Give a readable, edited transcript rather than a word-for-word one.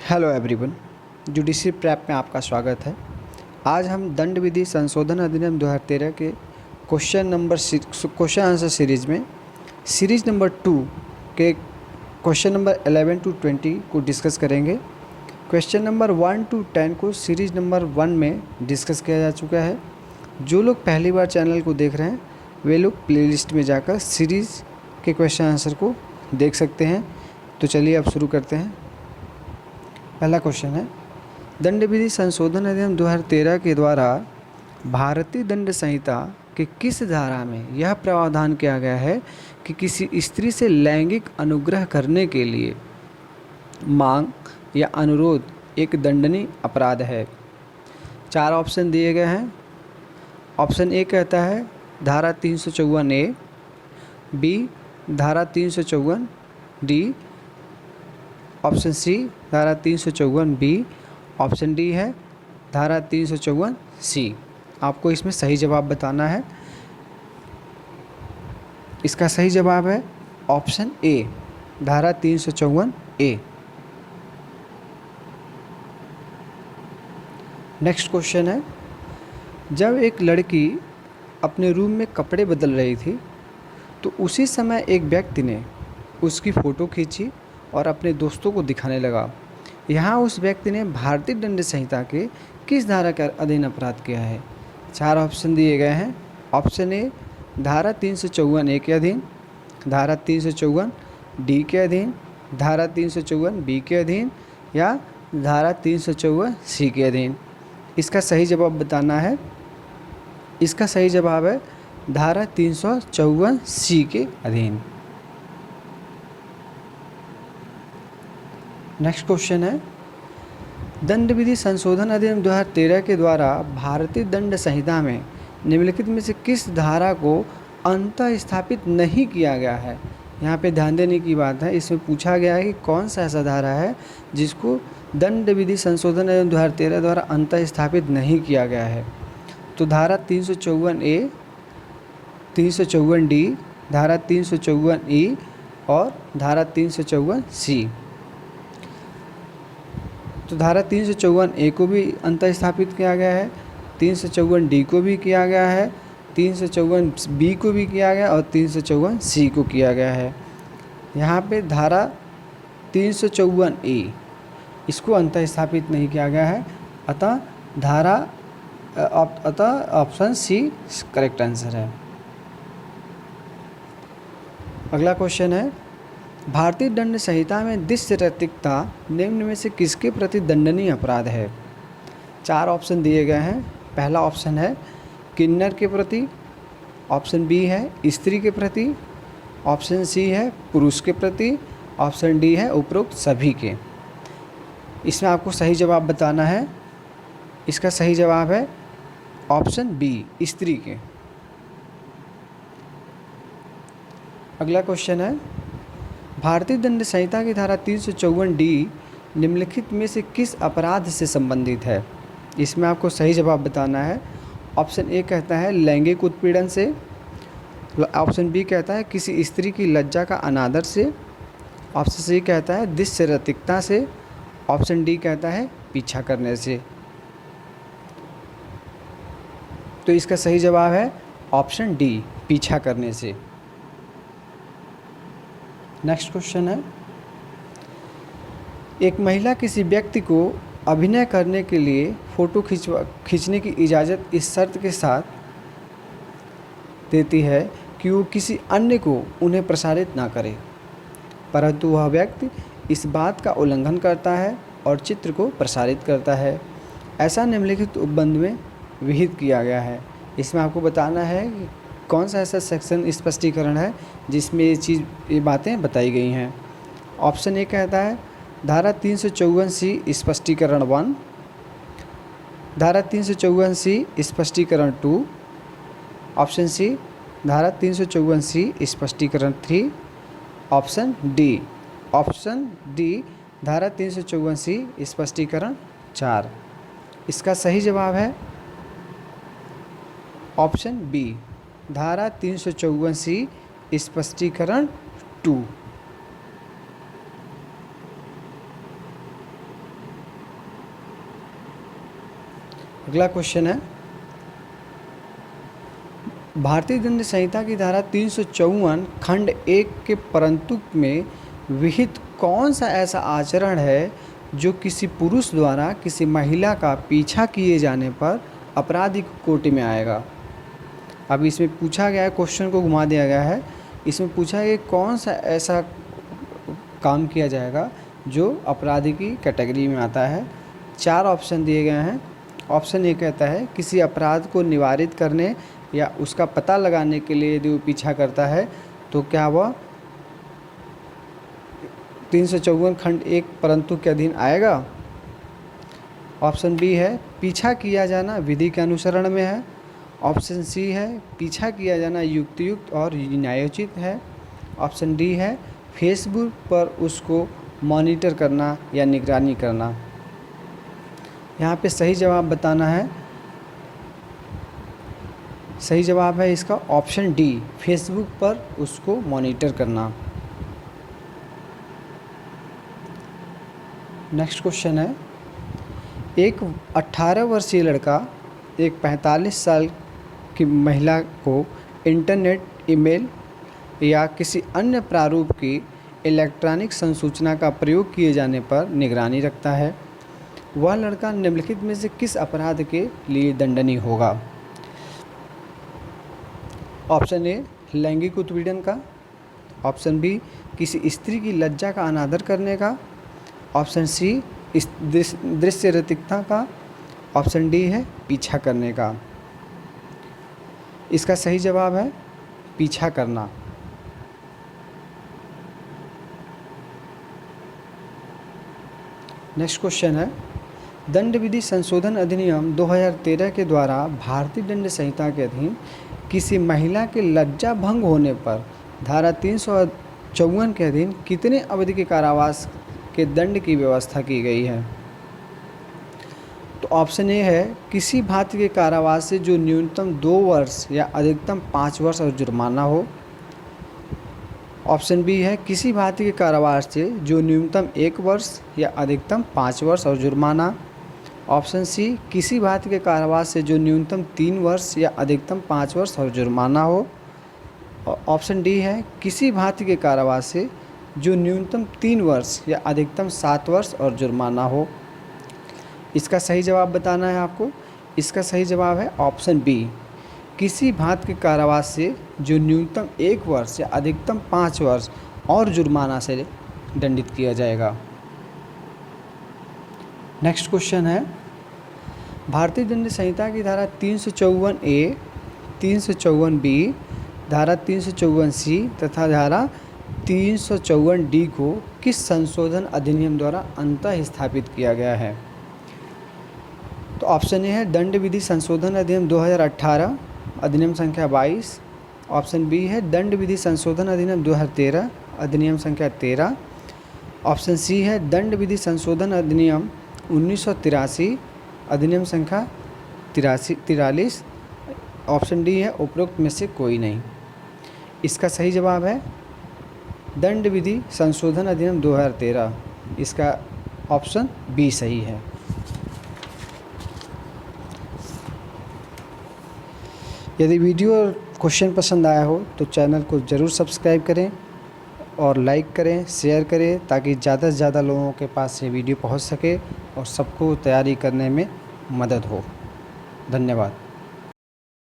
Hello everyone, judiciary prep में आपका स्वागत है। आज हम दंड विधि संशोधन अधिनियम 2013 के क्वेश्चन आंसर सीरीज में सीरीज नंबर 2 के क्वेश्चन नंबर 11 to 20 को डिस्कस करेंगे। क्वेश्चन नंबर 1 to 10 को सीरीज नंबर 1 में डिस्कस किया जा चुका है। जो लोग पहली बार चैनल को देख रहे हैं वे लोग प्लेलिस्ट में जाकर सीरीज़ के क्वेश्चन आंसर को देख सकते हैं। तो चलिए अब शुरू करते हैं। पहला क्वेश्चन है, दंड विधि संशोधन अधिनियम 2013 के द्वारा भारतीय दंड संहिता के किस धारा में यह प्रावधान किया गया है कि किसी स्त्री से लैंगिक अनुग्रह करने के लिए मांग या अनुरोध एक दंडनीय अपराध है? 4 ऑप्शन दिए गए हैं। ऑप्शन ए कहता है धारा 354A, बी धारा 354D, ऑप्शन सी धारा 354B, ऑप्शन डी है धारा 354C। आपको इसमें सही जवाब बताना है। इसका सही जवाब है ऑप्शन ए, धारा 354A। नेक्स्ट क्वेश्चन है, जब एक लड़की अपने रूम में कपड़े बदल रही थी तो उसी समय एक व्यक्ति ने उसकी फ़ोटो खींची और अपने दोस्तों को दिखाने लगा। यहाँ उस व्यक्ति ने भारतीय दंड संहिता के किस धारा के अधीन अपराध किया है? 4 ऑप्शन दिए गए हैं। ऑप्शन ए धारा 354A के अधीन, धारा 354D के अधीन, धारा 354B के अधीन या धारा 354C के अधीन। इसका सही जवाब बताना है। इसका सही जवाब है धारा 354C के अधीन। नेक्स्ट क्वेश्चन है, दंड विधि संशोधन अधिनियम 2013 के द्वारा भारतीय दंड संहिता में निम्नलिखित में से किस धारा को अंतः स्थापित नहीं किया गया है? यहाँ पे ध्यान देने की बात है, इसमें पूछा गया है कि कौन सा ऐसा धारा है जिसको दंड विधि संशोधन अधिनियम 2013 द्वारा अंतः स्थापित नहीं किया गया है। तो धारा 354A, 354D, धारा 354E और धारा 354C। तो धारा 354A को भी अंतः स्थापित किया गया है, 354D को भी किया गया है, 354B को भी किया गया और 354C को किया गया है। यहाँ पे धारा 354A इसको अंतः स्थापित नहीं किया गया है, अतः ऑप्शन सी करेक्ट आंसर है। अगला क्वेश्चन है, भारतीय दंड संहिता में दृश्य रैतिकता निम्न में से किसके प्रति दंडनीय अपराध है? 4 ऑप्शन दिए गए हैं। पहला ऑप्शन है किन्नर के प्रति, ऑप्शन बी है स्त्री के प्रति, ऑप्शन सी है पुरुष के प्रति, ऑप्शन डी है उपरोक्त सभी के। इसमें आपको सही जवाब बताना है। इसका सही जवाब है ऑप्शन बी, स्त्री के। अगला क्वेश्चन है, भारतीय दंड संहिता की धारा 354D निम्नलिखित में से किस अपराध से संबंधित है? इसमें आपको सही जवाब बताना है। ऑप्शन ए कहता है लैंगिक उत्पीड़न से, ऑप्शन बी कहता है किसी स्त्री की लज्जा का अनादर से, ऑप्शन सी कहता है दृश्य रैतिकता से, ऑप्शन डी कहता है पीछा करने से। तो इसका सही जवाब है ऑप्शन डी, पीछा करने से। नेक्स्ट क्वेश्चन है, एक महिला किसी व्यक्ति को अभिनय करने के लिए फ़ोटो खींचने की इजाज़त इस शर्त के साथ देती है कि वो किसी अन्य को उन्हें प्रसारित ना करे, परंतु वह व्यक्ति इस बात का उल्लंघन करता है और चित्र को प्रसारित करता है। ऐसा निम्नलिखित उपबंध में विहित किया गया है। इसमें आपको बताना है कि कौन सा ऐसा सेक्शन स्पष्टीकरण है जिसमें ये बातें बताई गई हैं। ऑप्शन ए कहता है धारा 354C स्पष्टीकरण 1, धारा 354C स्पष्टीकरण 2, ऑप्शन सी धारा 354C स्पष्टीकरण 3, ऑप्शन डी धारा 354C स्पष्टीकरण 4। इसका सही जवाब है ऑप्शन बी, धारा 354C स्पष्टीकरण 2। अगला क्वेश्चन है, भारतीय दंड संहिता की धारा 354 खंड 1 के परंतु में विहित कौन सा ऐसा आचरण है जो किसी पुरुष द्वारा किसी महिला का पीछा किए जाने पर आपराधिक कोटि में आएगा। अब इसमें पूछा गया है, क्वेश्चन को घुमा दिया गया है, इसमें पूछा है कि कौन सा ऐसा काम किया जाएगा जो अपराधी की कैटेगरी में आता है। 4 ऑप्शन दिए गए हैं। ऑप्शन ए कहता है किसी अपराध को निवारित करने या उसका पता लगाने के लिए यदि वो पीछा करता है तो क्या वह 354 खंड 1 परंतु के अधीन आएगा। ऑप्शन बी है पीछा किया जाना विधि के अनुसरण में है। ऑप्शन सी है पीछा किया जाना युक्तियुक्त और न्यायोचित है। ऑप्शन डी है फेसबुक पर उसको मॉनिटर करना या निगरानी करना। यहाँ पे सही जवाब बताना है। सही जवाब है इसका ऑप्शन डी, फेसबुक पर उसको मॉनिटर करना। नेक्स्ट क्वेश्चन है, एक 18 वर्षीय लड़का एक 45 साल की महिला को इंटरनेट, ईमेल या किसी अन्य प्रारूप की इलेक्ट्रॉनिक संसूचना का प्रयोग किए जाने पर निगरानी रखता है। वह लड़का निम्नलिखित में से किस अपराध के लिए दंडनीय होगा। ऑप्शन ए लैंगिक उत्पीड़न का। ऑप्शन बी किसी स्त्री की लज्जा का अनादर करने का। ऑप्शन सी दृश्य रतिकता का। ऑप्शन डी है पीछा करने का। इसका सही जवाब है पीछा करना। नेक्स्ट क्वेश्चन है, दंड विधि संशोधन अधिनियम 2013 के द्वारा भारतीय दंड संहिता के अधीन किसी महिला के लज्जा भंग होने पर धारा 354 के अधीन कितने अवधि के कारावास के दंड की व्यवस्था की गई है। तो ऑप्शन ए है किसी भांति के कारावास से जो न्यूनतम 2 वर्ष या अधिकतम 5 वर्ष और जुर्माना हो। ऑप्शन बी है किसी भांति के कारावास से जो न्यूनतम 1 वर्ष या अधिकतम 5 वर्ष और जुर्माना। ऑप्शन सी किसी भांति के कारावास से जो न्यूनतम 3 वर्ष या अधिकतम 5 वर्ष और जुर्माना हो। ऑप्शन डी है किसी भांति के कारावास से जो न्यूनतम 3 वर्ष या अधिकतम 7 वर्ष और जुर्माना हो। इसका सही जवाब बताना है आपको। इसका सही जवाब है ऑप्शन बी, किसी भांति के कारावास से जो न्यूनतम 1 वर्ष या अधिकतम 5 वर्ष और जुर्माना से दंडित किया जाएगा। नेक्स्ट क्वेश्चन है, भारतीय दंड संहिता की धारा 354 ए, 354 बी, धारा 354 सी तथा धारा 354 डी को किस संशोधन अधिनियम द्वारा अंततः स्थापित किया गया है। तो ऑप्शन ए है दंड विधि संशोधन अधिनियम 2018 अधिनियम संख्या 22। ऑप्शन बी है दंड विधि संशोधन अधिनियम 2013 अधिनियम संख्या 13। ऑप्शन सी है दंड विधि संशोधन अधिनियम 1983 अधिनियम संख्या 43। ऑप्शन डी है उपरोक्त में से कोई नहीं। इसका सही जवाब है दंड विधि संशोधन अधिनियम 2013। इसका ऑप्शन बी सही है। यदि वीडियो और क्वेश्चन पसंद आया हो तो चैनल को ज़रूर सब्सक्राइब करें और लाइक करें, शेयर करें ताकि ज़्यादा से ज़्यादा लोगों के पास ये वीडियो पहुंच सके और सबको तैयारी करने में मदद हो। धन्यवाद।